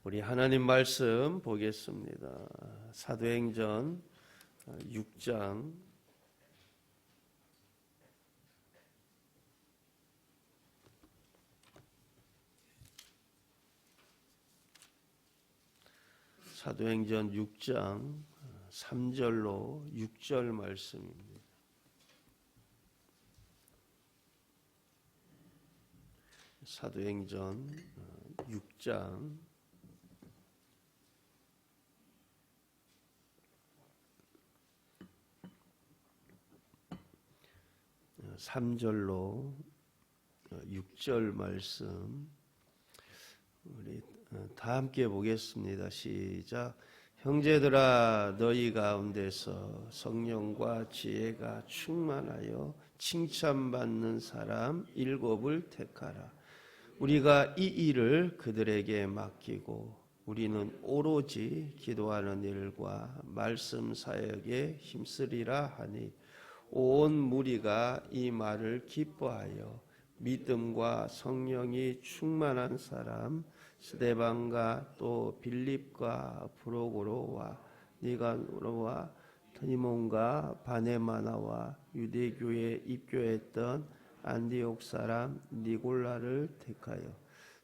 우리 하나님 말씀 보겠습니다. 사도행전 6장 사도행전 6장 3절로 6절 말씀입니다. 사도행전 6장 3절로 6절 말씀 우리 다 함께 보겠습니다. 시작. 형제들아 너희 가운데서 성령과 지혜가 충만하여 칭찬받는 사람 7을 택하라. 우리가 이 일을 그들에게 맡기고 우리는 오로지 기도하는 일과 말씀 사역에 힘쓰리라 하니 온 무리가 이 말을 기뻐하여 믿음과 성령이 충만한 사람 스데반과 또 빌립과 브로고로와 니가노와 티모온과 바네마나와 유대교에 입교했던 안디옥 사람 니골라를 택하여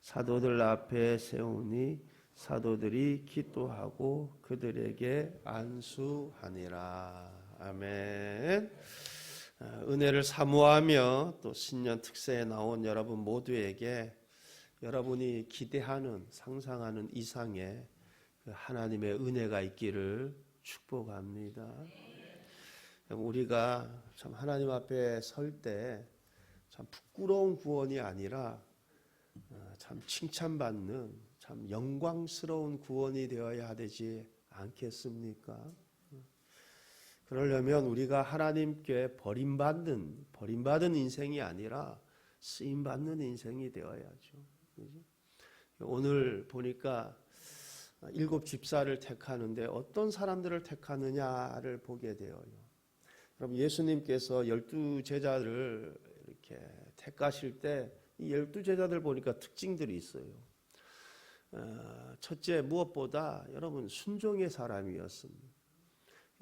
사도들 앞에 세우니 사도들이 기도하고 그들에게 안수하니라. 아멘. 은혜를 사모하며 또 신년 특세에 나온 여러분 모두에게 여러분이 기대하는 상상하는 이상의 하나님의 은혜가 있기를 축복합니다. 우리가 참 하나님 앞에 설 때 참 부끄러운 구원이 아니라 참 칭찬받는 참 영광스러운 구원이 되어야 되지 않겠습니까? 그러려면 우리가 하나님께 버림받은 인생이 아니라 쓰임받는 인생이 되어야죠. 오늘 보니까 7 집사를 택하는데 어떤 사람들을 택하느냐를 보게 되어요. 그럼 예수님께서 12 제자를 이렇게 택하실 때 이 12 제자들 보니까 특징들이 있어요. 첫째, 무엇보다 여러분 순종의 사람이었습니다.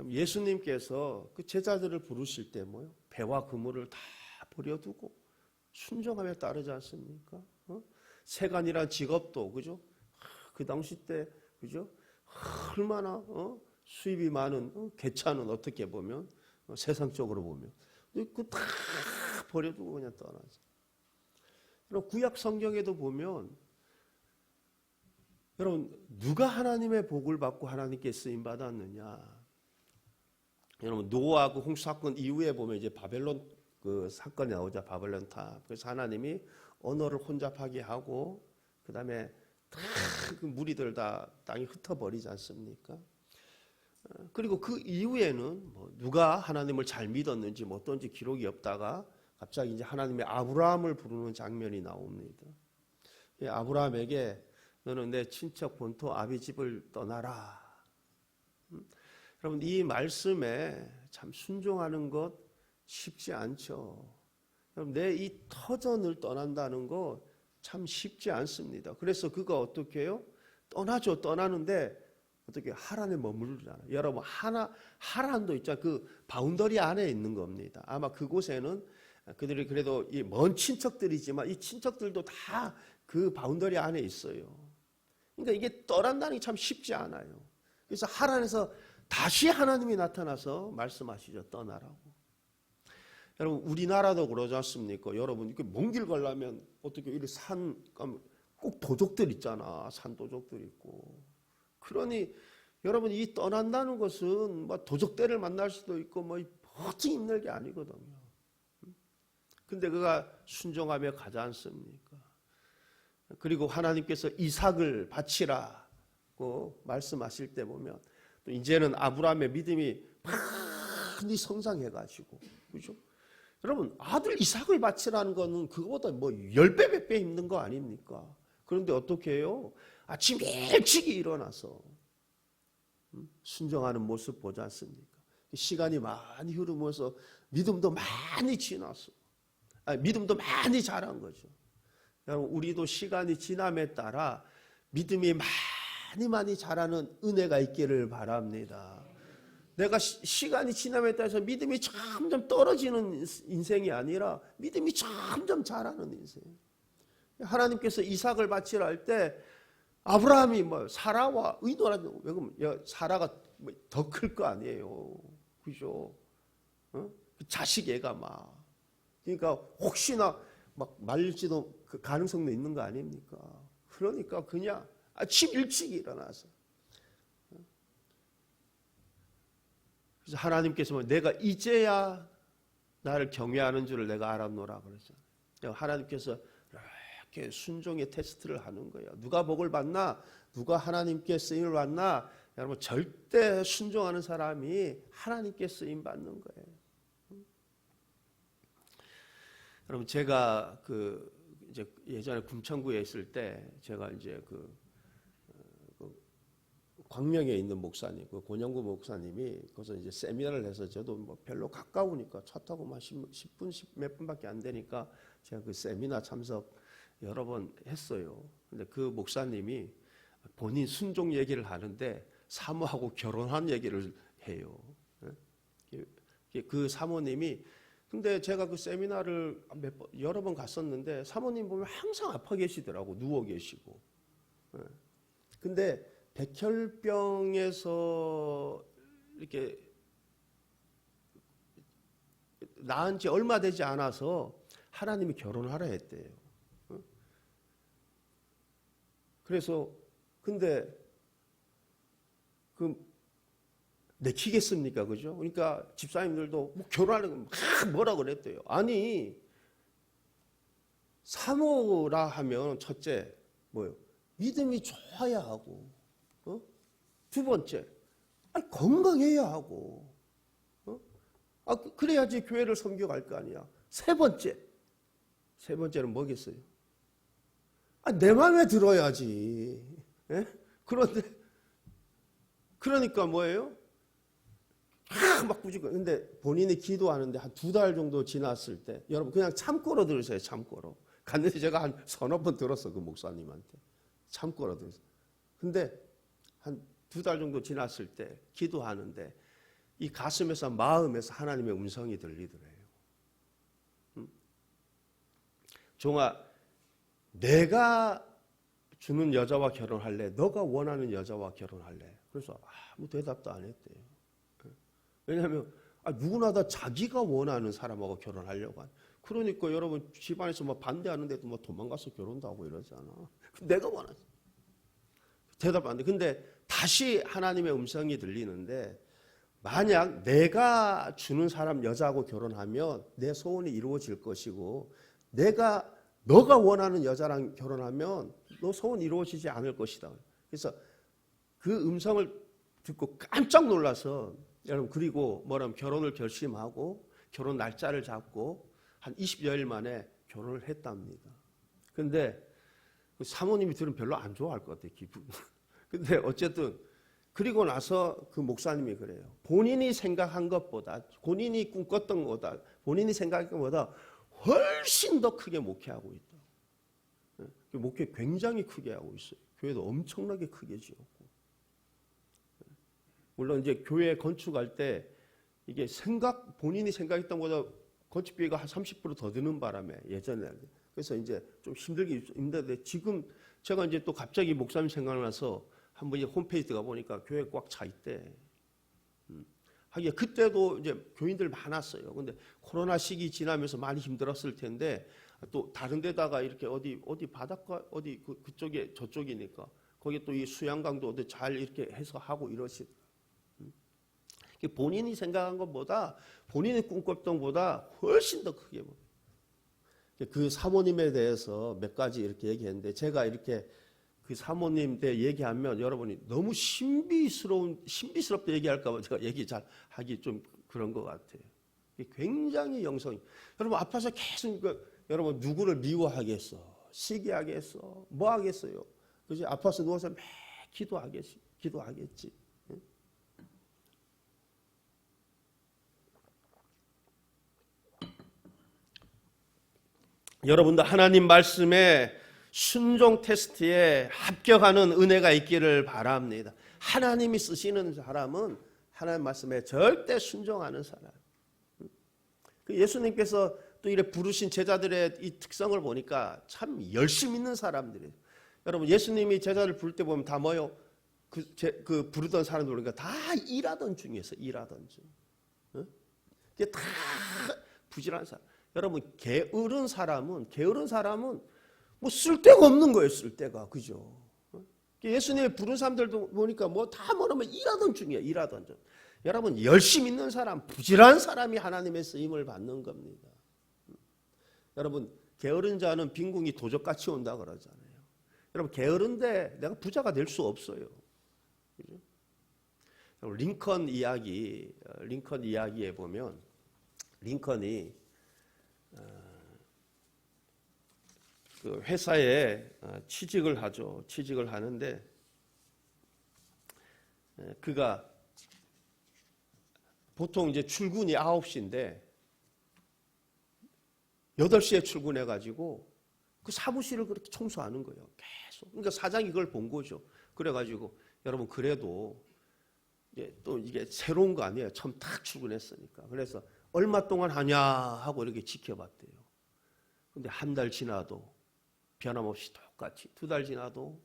예수님께서 그 제자들을 부르실 때 뭐요? 배와 그물을 다 버려두고 순종하며 따르지 않습니까? 세간이란 직업도 그죠? 그 당시 때 그죠? 얼마나 수입이 많은 개차는 어떻게 보면 세상적으로 보면 그 다 버려두고 그냥 떠나죠. 그럼 구약 성경에도 보면 여러분 누가 하나님의 복을 받고 하나님께 쓰임 받았느냐? 여러분 노아 그 홍수 사건 이후에 보면 이제 바벨론 그 사건이 나오자 바벨론 탑. 그래서 하나님이 언어를 혼잡하게 하고 그 다음에 다 그 무리들 다 땅에 흩어버리지 않습니까? 그리고 그 이후에는 뭐 누가 하나님을 잘 믿었는지 뭐 어떤지 기록이 없다가 갑자기 이제 하나님의 아브라함을 부르는 장면이 나옵니다. 아브라함에게 너는 내 친척 본토 아비 집을 떠나라. 여러분 이 말씀에 참 순종하는 것 쉽지 않죠. 여러분 내 이 터전을 떠난다는 거 참 쉽지 않습니다. 그래서 그가 어떻게 해요? 떠나죠. 떠나는데 어떻게 하란에 머무르잖아요. 여러분 하란도 있잖아요. 그 바운더리 안에 있는 겁니다. 아마 그곳에는 그들이 그래도 이 먼 친척들이지만 이 친척들도 다 그 바운더리 안에 있어요. 그러니까 이게 떠난다는 게 참 쉽지 않아요. 그래서 하란에서 다시 하나님이 나타나서 말씀하시죠. 떠나라고. 여러분 우리나라도 그러지 않습니까? 여러분 먼 길 가려면 어떻게 이렇게 산 가면 꼭 도적들 있잖아. 산 도적들 있고. 그러니 여러분 이 떠난다는 것은 뭐 도적대를 만날 수도 있고 뭐 멋진 힘들 게 아니거든요. 근데 그가 순종하며 가지 않습니까? 그리고 하나님께서 이삭을 바치라고 말씀하실 때 보면 또 이제는 아브라함의 믿음이 많이 성장해가지고 그죠? 여러분 아들 이삭을 바치라는 거는 그거보다 뭐 10배 100배 힘든 거 아닙니까? 그런데 어떻게 해요? 아침 일찍이 일어나서 순종하는 모습 보지 않습니까? 시간이 많이 흐르면서 믿음도 많이 지났어. 믿음도 많이 자란 거죠. 여러분 우리도 시간이 지남에 따라 믿음이 많이 많이 자라는 은혜가 있기를 바랍니다. 내가 시간이 지남에 따라서 믿음이 점점 떨어지는 인생이 아니라 믿음이 점점 자라는 인생. 하나님께서 이삭을 바치라 할 때 아브라함이 사라와 의논하는, 왜 그러면 사라가 더 클 거 아니에요. 그죠? 자식 애가 막. 그러니까 혹시나 막 말릴지도 그 가능성도 있는 거 아닙니까? 그러니까 그냥 아침 일찍 일어나서. 그래서 하나님께서 내가 이제야 나를 경외하는 줄을 내가 알았노라 그러잖아요. 하나님께서 이렇게 순종의 테스트를 하는 거예요. 누가 복을 받나? 누가 하나님께 쓰임을 받나? 여러분 절대 순종하는 사람이 하나님께 쓰임 받는 거예요. 여러분 제가 이제 예전에 금천구에 있을 때 제가 이제 광명에 있는 목사님, 권영구 목사님이 거기서 이제 세미나를 해서 저도 별로 가까우니까 차 타고만 10분, 몇 분밖에 안 되니까 제가 그 세미나 참석 여러 번 했어요. 근데 그 목사님이 본인 순종 얘기를 하는데 사모하고 결혼한 얘기를 해요. 그 사모님이 근데 제가 그 세미나를 여러 번 갔었는데 사모님 보면 항상 아파 계시더라고. 누워 계시고. 근데 백혈병에서 이렇게 나은 지 얼마 되지 않아서 하나님이 결혼하라 했대요. 그래서 근데 내키겠습니까? 그죠? 그러니까 집사님들도 결혼하는 거 뭐라 그랬대요. 아니 사모라 하면 첫째 뭐요? 믿음이 좋아야 하고, 두 번째 건강해야 하고, 그래야지 교회를 섬겨갈 거 아니야. 세 번째는 뭐겠어요? 내 마음에 들어야지. 그러니까 뭐예요? 막 꾸짖고. 근데 본인이 기도하는데 한 2달 정도 지났을 때, 여러분 그냥 참고로 들으세요. 참고로. 갔는데 제가 한 서너 번 들었어. 그 목사님한테. 참고로 들었어. 근데 한 2달 정도 지났을 때 기도하는데 이 가슴에서 마음에서 하나님의 음성이 들리더래요. 종아, 내가 주는 여자와 결혼할래? 너가 원하는 여자와 결혼할래? 그래서 아무 대답도 안 했대요. 왜냐하면 누구나 다 자기가 원하는 사람하고 결혼하려고 하는. 그러니까 여러분 집안에서 반대하는데도 도망가서 결혼도 하고 이러잖아. 내가 원하지. 대답 안 돼. 근데 다시 하나님의 음성이 들리는데 만약 내가 주는 사람 여자하고 결혼하면 내 소원이 이루어질 것이고 너가 원하는 여자랑 결혼하면 너 소원 이루어지지 않을 것이다. 그래서 그 음성을 듣고 깜짝 놀라서 여러분 그리고 뭐라면 결혼을 결심하고 결혼 날짜를 잡고 한 20여일 만에 결혼을 했답니다. 근데 사모님이 들으면 별로 안 좋아할 것 같아요. 기분. 근데 어쨌든 그리고 나서 그 목사님이 그래요. 본인이 생각한 것보다 본인이 꿈꿨던 것보다 본인이 생각한 것보다 훨씬 더 크게 목회하고 있다. 목회 굉장히 크게 하고 있어요. 교회도 엄청나게 크게 지었고. 물론 이제 교회 건축할 때 이게 본인이 생각했던 것보다 건축비가 한 30% 더 드는 바람에 예전에 그래서 이제 좀 힘든데 지금 제가 이제 또 갑자기 목사님 생각나서 한번 이제 홈페이지 가 보니까 교회 꽉 차 있대. 하기야 그때도 이제 교인들 많았어요. 근데 코로나 시기 지나면서 많이 힘들었을 텐데 또 다른 데다가 이렇게 어디 바닷가 그쪽에 저쪽이니까 거기 또 이 수양강도 어디 잘 이렇게 해서 하고 이러시. 본인이 생각한 것보다 본인이 꿈꿨던 것보다 훨씬 더 크게 그 사모님에 대해서 몇 가지 이렇게 얘기했는데 제가 이렇게 그 사모님 때 얘기하면 여러분이 너무 신비스럽게 얘기할까 봐 제가 얘기 잘 하기 좀 그런 것 같아요. 굉장히 영성이. 여러분 아파서 계속 여러분 누구를 미워하겠어? 시기하겠어? 뭐 하겠어요? 그지? 아파서 누워서 매 기도하겠지. 여러분들 하나님 말씀에 순종 테스트에 합격하는 은혜가 있기를 바랍니다. 하나님이 쓰시는 사람은 하나님 말씀에 절대 순종하는 사람. 예수님께서 또 이래 부르신 제자들의 이 특성을 보니까 참 열심 있는 사람들이에요. 여러분 예수님이 제자를 부를 때 보면 다 뭐요? 그 부르던 사람들 보니까 다 일하던 중이었어. 일하던 중. 이게 다 부지런한 사람. 여러분 게으른 사람은 뭐 쓸데가 없는 거예요. 쓸데가. 그죠? 예수님이 부른 사람들도 보니까 뭐 다 뭐라면 일하던 중이에요. 일하던 중. 여러분 열심 있는 사람, 부지런한 사람이 하나님의 쓰임을 받는 겁니다. 여러분 게으른 자는 빈궁이 도적같이 온다 그러잖아요. 여러분 게으른데 내가 부자가 될 수 없어요. 그죠? 링컨 이야기에 보면 링컨이 그 회사에 취직을 하죠. 취직을 하는데 그가 보통 이제 출근이 9시인데 8시에 출근해 가지고 그 사무실을 그렇게 청소하는 거예요. 계속. 그러니까 사장이 그걸 본 거죠. 그래 가지고 여러분 그래도 또 이게 새로운 거 아니에요. 처음 딱 출근했으니까. 그래서 얼마 동안 하냐 하고 이렇게 지켜봤대요. 근데 한 달 지나도 변함없이 똑같이 2달 지나도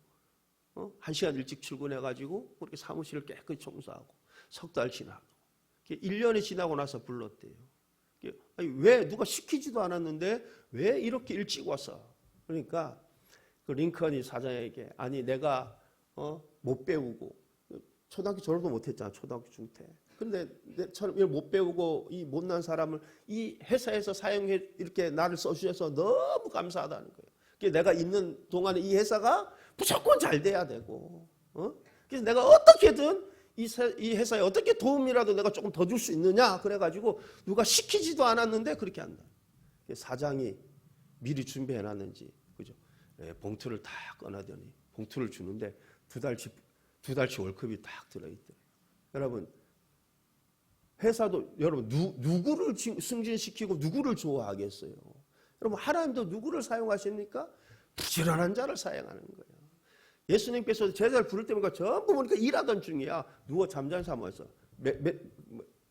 1시간 일찍 출근해 가지고 그렇게 사무실을 깨끗이 청소하고 3달 지나도 1년이 지나고 나서 불렀대요. 아니, 왜 누가 시키지도 않았는데 왜 이렇게 일찍 왔어? 그러니까 그 링컨이 사장에게 아니 내가 못 배우고 초등학교 졸업도 못했잖아. 초등학교 중퇴. 근데 내처럼 못 배우고 이 못난 사람을 이 회사에서 사용해 이렇게 나를 써주셔서 너무 감사하다는 거예요. 내가 있는 동안에 이 회사가 무조건 잘 돼야 되고, 그래서 내가 어떻게든 이 회사에 어떻게 도움이라도 내가 조금 더 줄 수 있느냐 그래가지고 누가 시키지도 않았는데 그렇게 한다. 사장이 미리 준비해놨는지 그죠? 봉투를 다 꺼내더니 봉투를 주는데 두 달치 월급이 딱 들어있더래요. 여러분 회사도 여러분 누구를 승진시키고 누구를 좋아하겠어요? 여러분 하나님도 누구를 사용하십니까? 부지런한 자를 사용하는 거예요. 예수님께서 제자를 부를 때마다 전부 보니까 일하던 중이야. 누워 잠자는 사람 어딨어?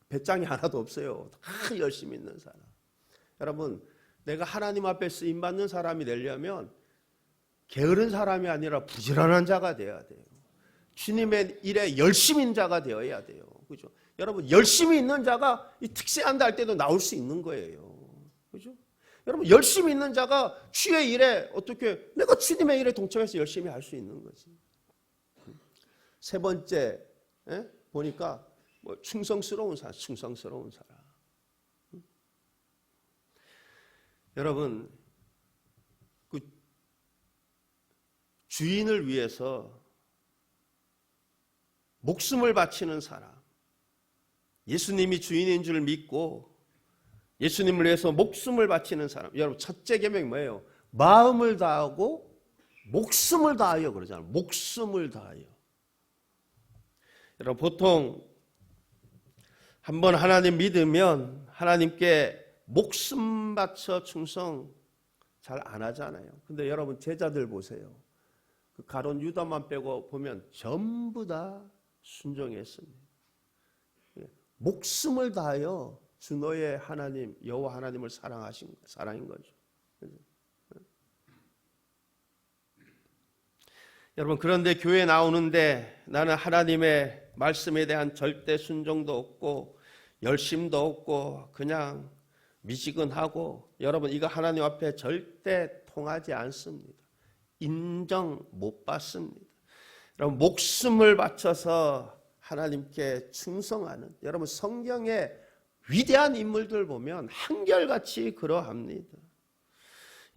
배짱이 하나도 없어요. 다 열심히 있는 사람. 여러분 내가 하나님 앞에 쓰임받는 사람이 되려면 게으른 사람이 아니라 부지런한 자가 되어야 돼요. 주님의 일에 열심인 자가 되어야 돼요. 그죠? 여러분 열심히 있는 자가 이 특세한다 할 때도 나올 수 있는 거예요. 그죠? 여러분 열심히 있는 자가 주의 일에 어떻게 내가 주님의 일에 동참해서 열심히 할 수 있는 거지. 세 번째 보니까 뭐 충성스러운 사람. 여러분 그 주인을 위해서 목숨을 바치는 사람. 예수님이 주인인 줄 믿고 예수님을 위해서 목숨을 바치는 사람. 여러분 첫째 계명이 뭐예요? 마음을 다하고 목숨을 다하여 그러잖아요. 목숨을 다하여. 여러분 보통 한번 하나님 믿으면 하나님께 목숨 바쳐 충성 잘 안 하잖아요. 근데 여러분 제자들 보세요. 그 가룟 유다만 빼고 보면 전부 다 순종했습니다. 목숨을 다하여 주 너의 하나님 여호와 하나님을 사랑인 거죠. 여러분 그런데 교회 나오는데 나는 하나님의 말씀에 대한 절대 순종도 없고 열심도 없고 그냥 미지근하고 여러분 이거 하나님 앞에 절대 통하지 않습니다. 인정 못 받습니다. 여러분 목숨을 바쳐서 하나님께 충성하는 여러분 성경의 위대한 인물들 보면 한결같이 그러합니다.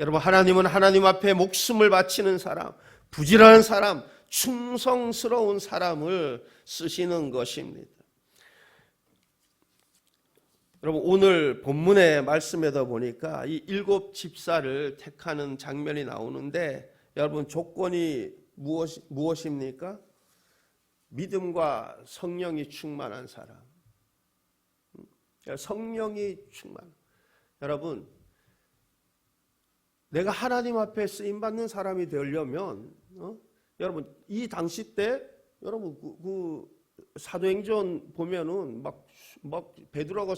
여러분 하나님은 하나님 앞에 목숨을 바치는 사람, 부지런한 사람, 충성스러운 사람을 쓰시는 것입니다. 여러분 오늘 본문의 말씀에다 보니까 이 7 집사를 택하는 장면이 나오는데 여러분 조건이 무엇입니까? 믿음과 성령이 충만한 사람. 성령이 충만. 여러분 내가 하나님 앞에 쓰임 받는 사람이 되려면 여러분 이 당시 때 여러분 그 사도행전 보면은 막 베드로가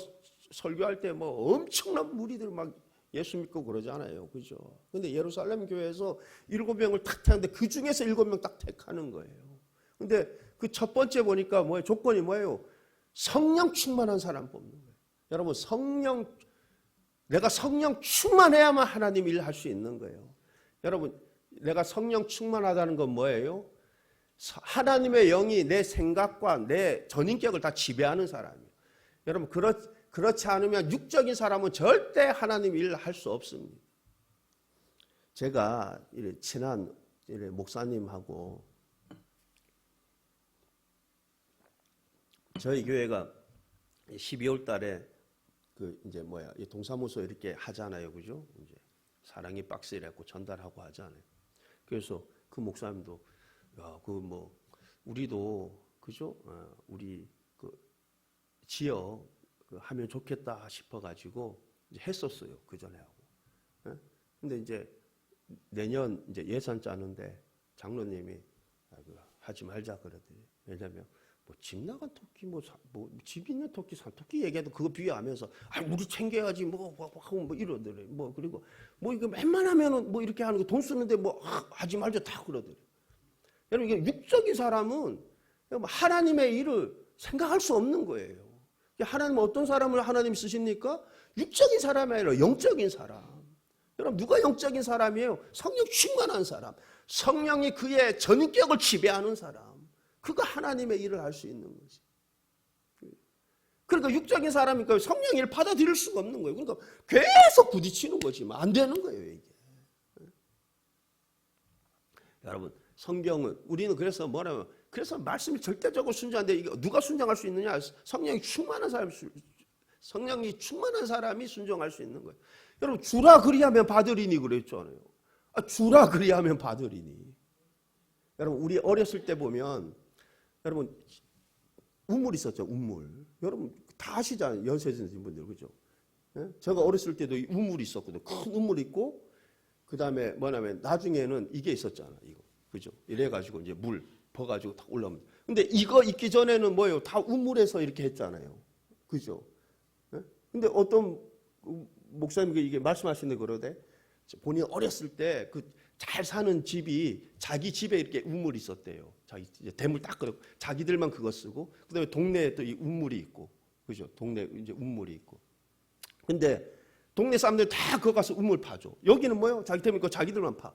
설교할 때 뭐 엄청난 무리들 막 예수 믿고 그러잖아요, 그죠? 근데 예루살렘 교회에서 7명을 탁 택하는데 그 중에서 7명 딱 택하는 거예요. 근데 그 첫 번째 보니까 뭐예요? 조건이 뭐예요? 성령 충만한 사람 뽑는 거예요. 여러분 내가 성령 충만해야만 하나님 일 할 수 있는 거예요. 여러분 내가 성령 충만하다는 건 뭐예요? 하나님의 영이 내 생각과 내 전인격을 다 지배하는 사람이에요. 여러분 그렇지 않으면 육적인 사람은 절대 하나님 일을 할 수 없습니다. 제가 친한 목사님하고 저희 교회가 12월 달에 이 동사무소 이렇게 하잖아요, 그죠? 이제 사랑의 박스 이래갖고 전달하고 하잖아요. 그래서 그 목사님도 우리도 그죠? 우리 그 지역 하면 좋겠다 싶어가지고 이제 했었어요, 그 전에 하고. 근데 이제 내년 이제 예산 짜는데 장로님이 하지 말자 그러더니 왜냐면 집 나간 토끼 집 있는 토끼 산토끼 얘기해도 그거 비유하면서 우리 챙겨야지 하고 이러더래. 그리고 이거 웬만하면은 이렇게 하는 거 돈 쓰는데 하지 말자 다 그러더래. 여러분 이게 육적인 사람은 하나님의 일을 생각할 수 없는 거예요. 하나님은 어떤 사람을 하나님 쓰십니까? 육적인 사람이 아니라 영적인 사람. 여러분 누가 영적인 사람이에요? 성령 충만한 사람. 성령이 그의 전인격을 지배하는 사람. 그가 하나님의 일을 할 수 있는 거지. 그러니까 육적인 사람이니까 성령 일을 받아들일 수가 없는 거예요. 그러니까 계속 부딪히는 거지만 안 되는 거예요, 이게. 여러분 성경은 우리는 그래서 그래서 말씀이 절대적으로 순종하는데 이게 누가 순종할 수 있느냐? 성령이 충만한 사람이 순종할 수 있는 거예요. 여러분 주라 그리하면 받으리니 그랬잖아요. 주라 그리하면 받으리니. 여러분 우리 어렸을 때 보면 여러분 우물 있었죠, 우물. 여러분 다 아시잖아요, 연세드신 분들, 그죠? 제가 어렸을 때도 우물이 있었거든요. 큰 우물 있고 그 다음에 나중에는 이게 있었잖아요, 이거, 그죠? 이래가지고 이제 물 버가지고 탁 올라오면. 근데 이거 있기 전에는 뭐예요? 다 우물에서 이렇게 했잖아요, 그죠? 근데 어떤 목사님이 이게 말씀하시는데 그러대 본인 어렸을 때 잘 사는 집이 자기 집에 이렇게 우물이 있었대요. 자기 이제 대물 딱 끓여 자기들만 그거 쓰고 그다음에 동네에 또 이 우물이 있고, 그죠? 동네 이제 우물이 있고. 근데 동네 사람들 다 그거 가서 우물 파죠. 여기는 뭐요? 자기 때문에 자기들만 파.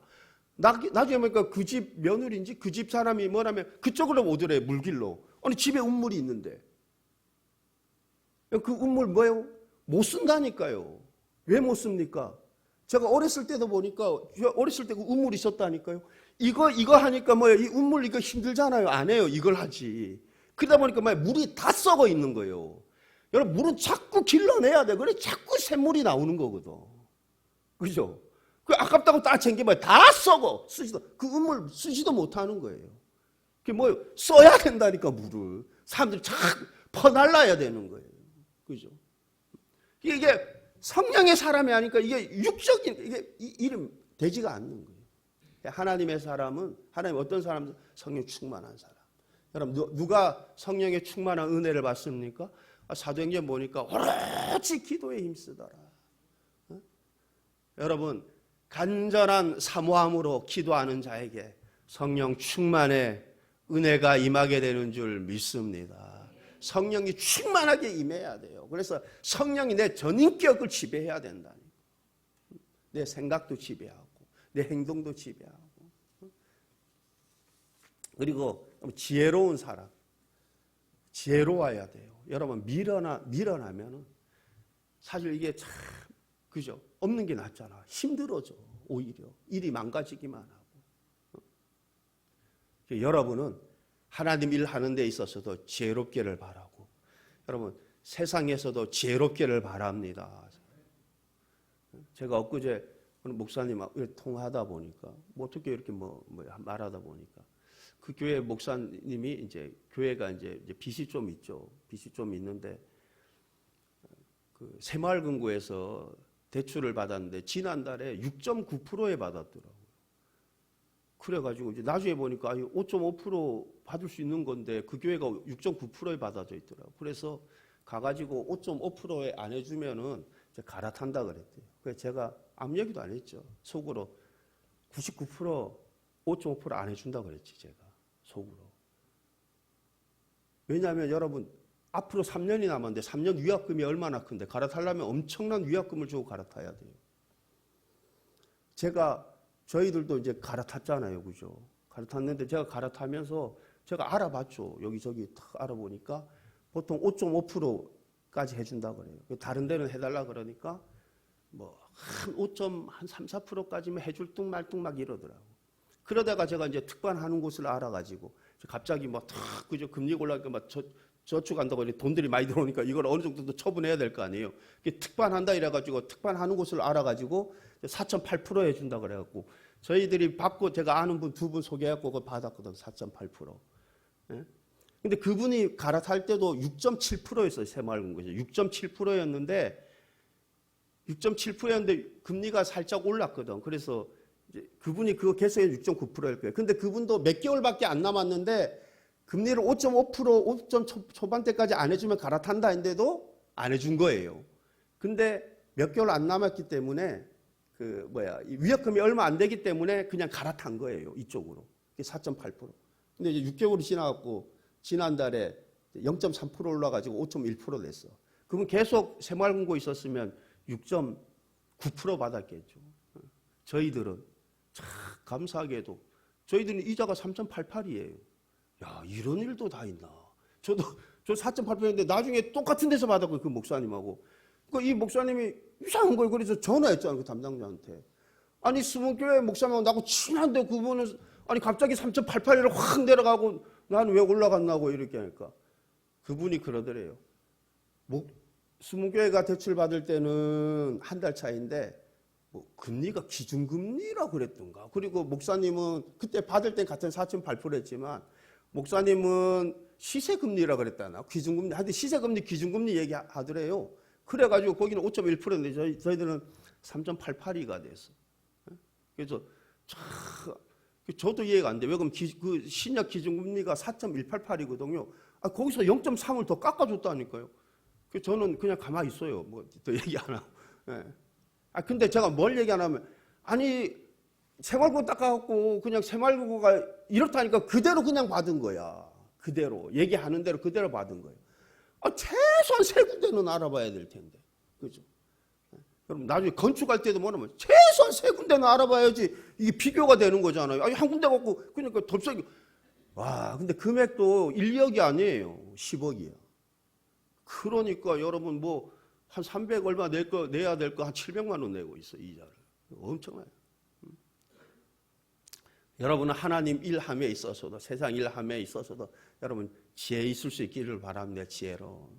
나중에 보니까 그 집 며느리인지 그 집 사람이 뭐라면 그쪽으로 오더래, 물길로. 아니 집에 우물이 있는데 그 우물 뭐예요? 못 쓴다니까요. 왜 못 씁니까? 제가 어렸을 때도 보니까 어렸을 때 그 우물이 있었다니까요. 이거 하니까 이 우물 이거 힘들잖아요. 안 해요. 이걸 하지. 그러다 보니까 물이 다 썩어 있는 거예요. 여러분 물은 자꾸 길러내야 돼. 그래 자꾸 샘물이 나오는 거거든. 그죠? 그 아깝다고 다 챙기면 다 썩어. 그 우물 쓰지도 못하는 거예요. 그게 써야 된다니까 물을. 사람들이 자꾸 퍼날라야 되는 거예요. 그죠? 이게 성령의 사람이 아니까 이게 육적인 이게 이름 되지가 않는 거예요. 하나님의 사람은 하나님 어떤 사람은 성령 충만한 사람. 여러분 누가 성령의 충만한 은혜를 받습니까? 사도행전 보니까 오로지 기도에 힘쓰더라. 여러분 간절한 사모함으로 기도하는 자에게 성령 충만의 은혜가 임하게 되는 줄 믿습니다. 성령이 충만하게 임해야 돼요. 그래서 성령이 내 전인격을 지배해야 된다. 내 생각도 지배하고 내 행동도 지배하고. 그리고 지혜로운 사람, 지혜로워야 돼요. 여러분 밀어나면은 사실 이게 참 그죠? 없는 게 낫잖아. 힘들어져. 오히려 일이 망가지기만 하고. 여러분은 하나님 일 하는 데 있어서도 지혜롭기를 바라고, 여러분 세상에서도 지혜롭기를 바랍니다. 제가 엊그제 목사님하고 통화하다 보니까 어떻게 이렇게 말하다 보니까 그 교회 목사님이 이제 교회가 이제 빚이 좀 있죠. 빚이 좀 있는데 그 새마을금고에서 대출을 받았는데 지난달에 6.9%에 받았더라고요. 그래가지고 이제 나중에 보니까 5.5% 받을 수 있는 건데 그 교회가 6.9%에 받아져 있더라고요. 그래서 가가지고 5.5%에 안 해주면은 이제 갈아탄다 그랬대요. 그래서 제가 아무 얘기도 안 했죠. 속으로 99% 5.5% 안 해준다 그랬지 제가 속으로. 왜냐하면 여러분 앞으로 3년이 남았는데 3년 위약금이 얼마나 큰데 갈아타려면 엄청난 위약금을 주고 갈아타야 돼요. 저희들도 이제 갈아탔잖아요. 그죠? 갈아탔는데 제가 갈아타면서 제가 알아봤죠. 여기저기 탁 알아보니까 보통 5.5%까지 해준다 그래요. 다른 데는 해달라 그러니까 뭐 한 3, 4%까지만 해줄 둥 말 둥 막 이러더라고. 그러다가 제가 이제 특반하는 곳을 알아가지고 갑자기 막 탁 그저 금리 올라가니까 막 저축한다고 돈들이 많이 들어오니까 이걸 어느 정도 더 처분해야 될 거 아니에요. 특반한다 이래가지고 특반하는 곳을 알아가지고 4.8% 해준다 그래갖고 저희들이 받고 제가 아는 분 2분 소개해갖고 그걸 받았거든. 4.8%. 예? 근데 그분이 갈아탈 때도 6.7%였어요. 새마을금고에서 6.7%였는데 6.7%였는데 금리가 살짝 올랐거든. 그래서 이제 그분이 그거 계속해 6.9%일 거예요. 근데 그분도 몇 개월밖에 안 남았는데 금리를 5.5%, 5점 초반대까지 안 해주면 갈아탄다 했는데도 안 해준 거예요. 근데 몇 개월 안 남았기 때문에 위약금이 얼마 안 되기 때문에 그냥 갈아탄 거예요. 이쪽으로. 4.8%. 근데 이제 6개월이 지나갖고 지난달에 0.3% 올라가지고 5.1% 됐어. 그러면 계속 새마을금고 있었으면 6.9% 받았겠죠. 저희들은 참 감사하게도 저희들은 이자가 3.88이에요. 야, 이런 일도 다 있나. 저 4.8%인데 나중에 똑같은 데서 받았고요. 그 목사님하고. 이 목사님이 이상한 거예요. 그래서 전화했잖아요. 그 담당자한테. 아니, 수문교회 목사님하고 나하고 친한데 그분은 아니 갑자기 3.88로 확 내려가고 나는 왜 올라갔나고 이렇게 하니까 그분이 그러더래요. 수문교회가 대출 받을 때는 한 달 차인데 금리가 기준금리라고 그랬던가. 그리고 목사님은 그때 받을 때 같은 4.8%였지만 목사님은 시세금리라고 그랬다나 기준금리 하여튼 시세금리 기준금리 얘기하더래요. 그래가지고 거기는 5.1%인데 저희들은 3.88이가 됐어. 그래서 저도 이해가 안 돼. 왜 그럼 그 신약 기준금리가 4.188이거든요. 거기서 0.3을 더 깎아줬다니까요. 저는 그냥 가만히 있어요. 뭐 더 얘기 안 하고. 예. 근데 제가 뭘 얘기 안 하면 아니 새마을금고 닦아갖고 그냥 새마을금고가 이렇다니까 그대로 그냥 받은 거야. 그대로 얘기하는 대로 그대로 받은 거예요. 최소한 3군데는 알아봐야 될 텐데, 그죠? 그럼 나중에 건축할 때도 뭐냐면 최소한 3군데는 알아봐야지 이게 비교가 되는 거잖아요. 한 군데 갖고 그러니까 덥석이 와, 근데 금액도 1, 2억이 아니에요. 10억이야. 그러니까 여러분 뭐 한 300 얼마 내야 될 거 한 700만 원 내고 있어 이자를. 엄청나요. 여러분은 하나님 일함에 있어서도 세상 일함에 있어서도 여러분 지혜 있을 수 있기를 바랍니다. 지혜로.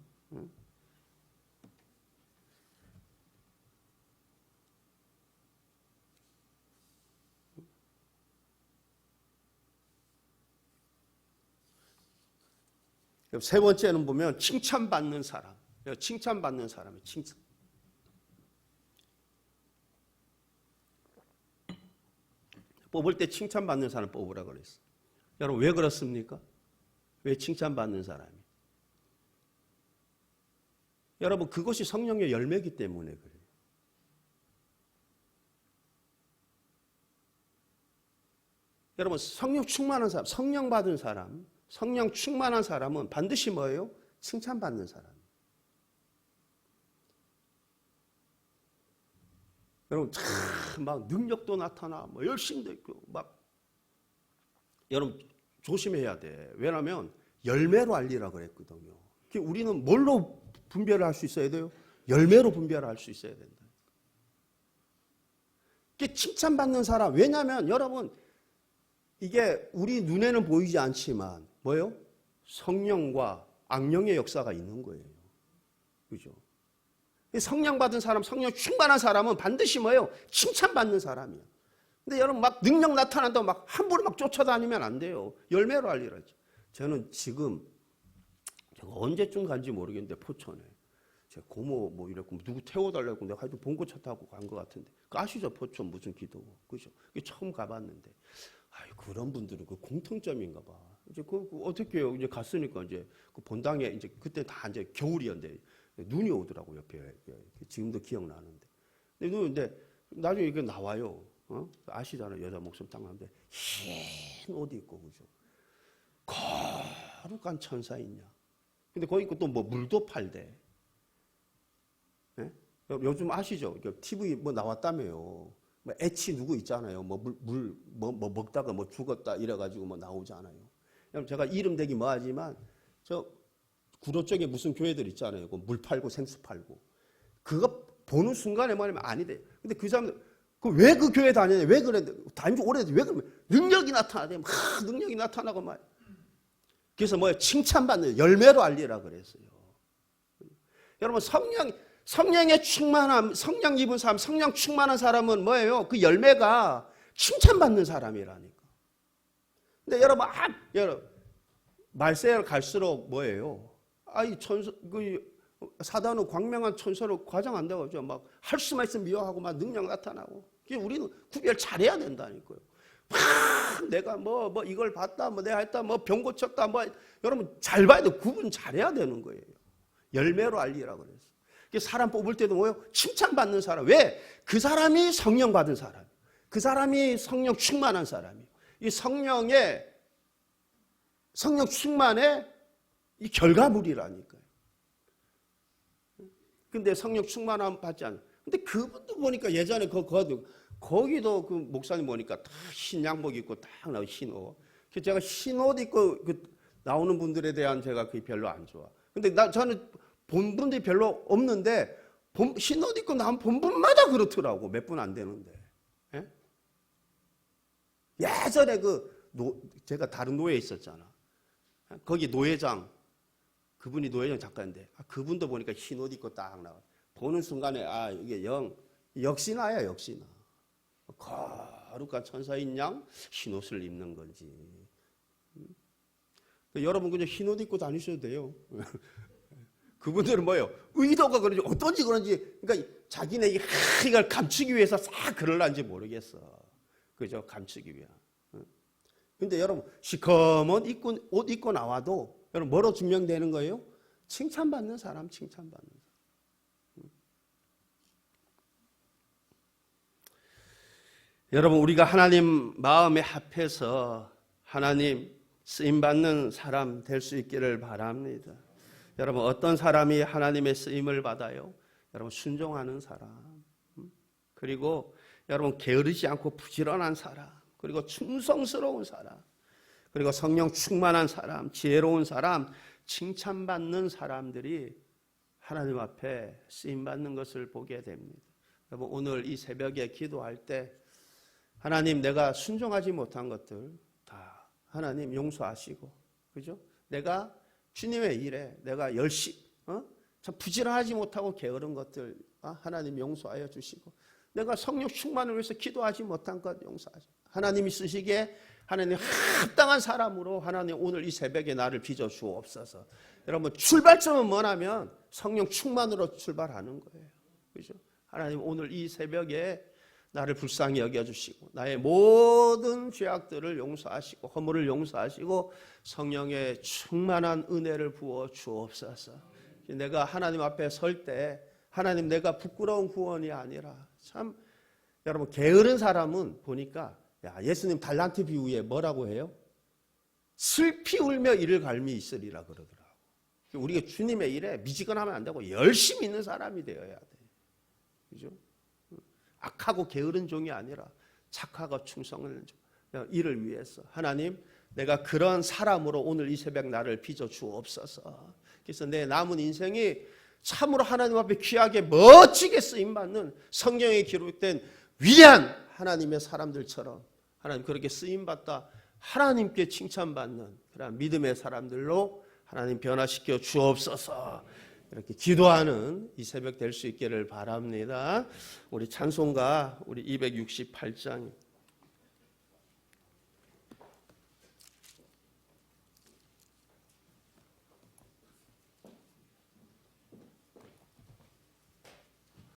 세 번째는 보면 칭찬받는 사람. 칭찬받는 사람이에요. 칭찬. 뽑을 때 칭찬받는 사람 뽑으라고 그랬어. 여러분 왜 그렇습니까? 왜 칭찬받는 사람이? 여러분 그것이 성령의 열매이기 때문에 그래요. 여러분 성령 충만한 사람, 성령 받은 사람, 성령 충만한 사람은 반드시 뭐예요? 칭찬받는 사람. 여러분 참 막 능력도 나타나, 뭐 열심도 있고 막 여러분 조심해야 돼. 왜냐하면 열매로 알리라 그랬거든요. 우리는 뭘로 분별을 할 수 있어야 돼요? 열매로 분별을 할 수 있어야 된다. 칭찬받는 사람. 왜냐하면 여러분 이게 우리 눈에는 보이지 않지만 뭐예요? 성령과 악령의 역사가 있는 거예요. 그죠? 성령 받은 사람, 성령 충만한 사람은 반드시 뭐예요? 칭찬받는 사람이에요. 근데 여러분 막 능력 나타난다고 막 함부로 막 쫓아다니면 안 돼요. 열매로 알리라죠. 저는 지금 제가 언제쯤 간지 모르겠는데 포천에 제 고모 뭐 이랬고 누구 태워달라고 내가 하여튼 봉고차 타고 간 것 같은데 그 아시죠? 포천 무슨 기도 그죠? 처음 가봤는데 그런 분들은 그 공통점인가 봐. 이제 그 어떻게 해요? 이제 갔으니까 이제 그 본당에 이제 그때 다 이제 겨울이었는데 눈이 오더라고 옆에 지금도 기억나는데. 근데 나중에 이게 나와요. 아시잖아요. 여자 목숨 딱 나는데 흰 옷 입고 그죠? 거룩한 천사 있냐? 근데 거기 또 뭐 물도 팔대. 예? 요즘 아시죠? TV 뭐 나왔다며요. 뭐 애치 누구 있잖아요. 뭐 뭐 먹다가 뭐 죽었다 이래가지고 뭐 나오잖아요. 제가 이름 대기 뭐하지만 저 구로 쪽에 무슨 교회들 있잖아요. 물 팔고 생수 팔고 그거 보는 순간에 뭐냐면 아니래. 근데 그 사람들 왜 그 교회 다니냐? 왜 그래? 다닌 지 오래돼서 왜 그러면 능력이 나타나대. 막 능력이 나타나고 말. 그래서 뭐야 칭찬받는 열매로 알리라 그랬어요. 여러분 성령의 충만함, 성령 입은 사람, 성령 충만한 사람은 뭐예요? 그 열매가 칭찬받는 사람이라니까. 근데 여러분, 말세를 갈수록 뭐예요? 이 사단은 광명한 천사로 과장한다고 하죠. 막 할 수만 있으면 미워하고 막 능력 나타나고. 우리는 구별 잘해야 된다니까요. 내가 뭐 이걸 봤다, 뭐 내가 했다, 뭐 병 고쳤다, 뭐 여러분 잘 봐야 돼. 구분 잘해야 되는 거예요. 열매로 알리라 그랬어. 사람 뽑을 때도 뭐예요? 칭찬받는 사람. 왜? 그 사람이 성령 받은 사람. 그 사람이 성령 충만한 사람이에요. 이 성령 충만의 이 결과물이라니까요. 근데 성령 충만함 받지 않아요. 근데 그분도 보니까 예전에 거기도 그 목사님 보니까 다 흰 양복 입고 딱 나오고 흰 옷. 제가 흰 옷 입고 나오는 분들에 대한 제가 그게 별로 안 좋아. 근데 저는 본 분들이 별로 없는데 흰 옷 입고 나온 본 분마다 그렇더라고. 몇 분 안 되는데. 예? 예전에 제가 다른 노예에 있었잖아. 거기 노예장 그분이 노예장 작가인데 그분도 보니까 흰 옷 입고 딱 나와. 보는 순간에 이게 역시나야 역시나. 거룩한 천사인 양 흰 옷을 입는 건지. 여러분 그냥 흰 옷 입고 다니셔도 돼요. 그분들은 뭐예요? 의도가 그런지 어떤지 그런지 그러니까 자기네 이걸 감추기 위해서 싹 그럴란지 모르겠어. 그죠? 감추기 위한. 근데 여러분 시커먼 옷 입고 나와도 여러분 뭐로 증명되는 거예요? 칭찬받는 사람, 칭찬받는 사람. 여러분 우리가 하나님 마음에 합해서 하나님 쓰임받는 사람 될 수 있기를 바랍니다. 여러분 어떤 사람이 하나님의 쓰임을 받아요? 여러분 순종하는 사람, 그리고 여러분 게으르지 않고 부지런한 사람, 그리고 충성스러운 사람, 그리고 성령 충만한 사람, 지혜로운 사람, 칭찬받는 사람들이 하나님 앞에 쓰임받는 것을 보게 됩니다. 여러분 오늘 이 새벽에 기도할 때 하나님 내가 순종하지 못한 것들 다 하나님 용서하시고, 그죠? 내가 주님의 일에 내가 열심히 참 부지런하지 못하고 게으른 것들 하나님 용서하여 주시고, 내가 성령 충만을 위해서 기도하지 못한 것 용서하시고, 하나님이 쓰시기에 하나님 합당한 사람으로 하나님 오늘 이 새벽에 나를 빚어 주옵소서. 여러분 출발점은 뭐냐면 성령 충만으로 출발하는 거예요. 그죠? 하나님 오늘 이 새벽에 나를 불쌍히 여겨주시고 나의 모든 죄악들을 용서하시고 허물을 용서하시고 성령의 충만한 은혜를 부어 주옵소서. 내가 하나님 앞에 설 때 하나님 내가 부끄러운 구원이 아니라 참 여러분 게으른 사람은 보니까 예수님 달란트 비유에 뭐라고 해요? 슬피 울며 이를 갈미 있으리라 그러더라고. 우리가 주님의 일에 미지근하면 안 되고 열심히 있는 사람이 되어야 돼. 그죠? 악하고 게으른 종이 아니라 착하고 충성을 이를 위해서 하나님 내가 그런 사람으로 오늘 이 새벽 나를 빚어 주옵소서. 그래서 내 남은 인생이 참으로 하나님 앞에 귀하게 멋지게 쓰임받는 성경에 기록된 위대한 하나님의 사람들처럼 하나님 그렇게 쓰임받다 하나님께 칭찬받는 그런 믿음의 사람들로 하나님 변화시켜 주옵소서. 이렇게 기도하는 이 새벽 될 수 있기를 바랍니다. 우리 찬송가 우리 268장